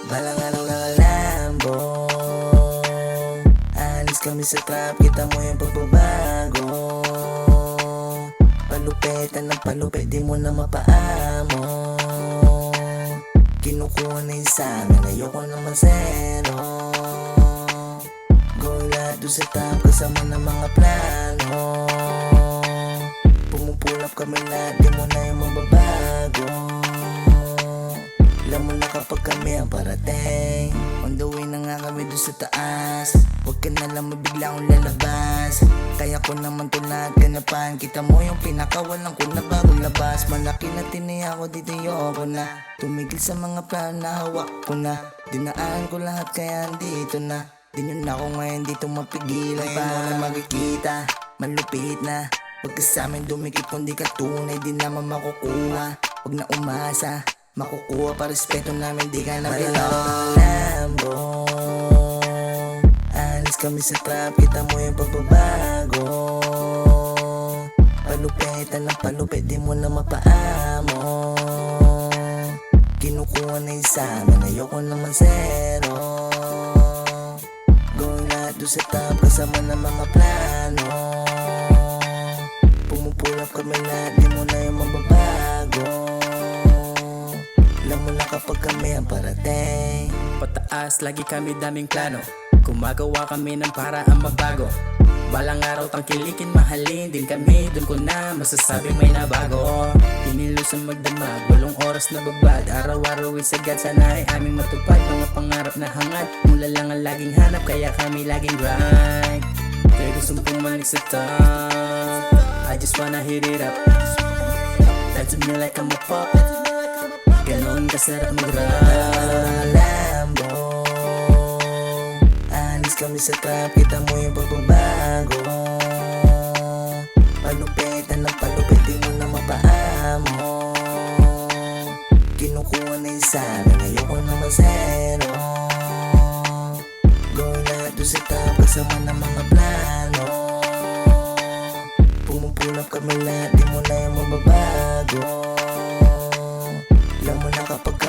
Balang araw ng Lambo, alis kami sa trap, kita mo yung pagbabago. Palupetan ng palupet, di mo na mapaamo. Kinukuha na yung samin, ayoko naman zero. Going lahat doon sa top, kasama ng mga plano. Pumupulap kami lahat, di mo na yung mababago. Alam mo na kapag kami ang parating, on the way na nga kami doon sa taas. Huwag ka na lang mabigla akong lalabas. Kaya ko naman to lahat ganapan. Kita mo yung pinakawalan ko na bagong labas. Malaki na tiniya ko dito yoko na. Tumigil sa mga plano na hawak ko na. Dinaan ko lahat kaya andito na. Di nyo na ako ngayon dito mapigilan pa. Ngayon mo na makikita, malupit na. Huwag ka sa amin dumikit kung di ka tunay, di naman makukuha. Huwag na umasa, makukuha pa respeto namin, di ka na Lambo. Alis kami sa trap, kita mo yung pagbabago. Palupetan ng palupet, di mo na mapaamo. Kinukuha na yung samin, ayoko naman zero. Going lahat doon sa top, kasama ng mga plano. Pumupulap kami lahat, di mo na yung mababago. Alam mo na kapag kami ang parating. Pataas, lagi kami daming plano. Gumagawa kami ng paraan mabago. Balang araw tangkilikin, mahalin din kami. Doon ko na masasabi may nabago. Hinilusan magdamag, 8 oras na babad. Araw-araw isagad, sana ay aming matupad. Mga pangarap na hangad, mula lang ang laging hanap. Kaya kami laging grind. Kaya gustong pumalik sa top. I just wanna hit it up. That's me like I'm a pop. Ganon kasarap mag-rap. Lambo, alis kami sa trap, kita mo yung pagbabago. Palupetan ng palupet, di mo na mapaamo. Kinukuha na yung samin, ayoko naman zero. Going lahat doon sa top, kasama ng mga plano. Pumupulap kami lahat, di mo na yung mababago. Alam mo na kapag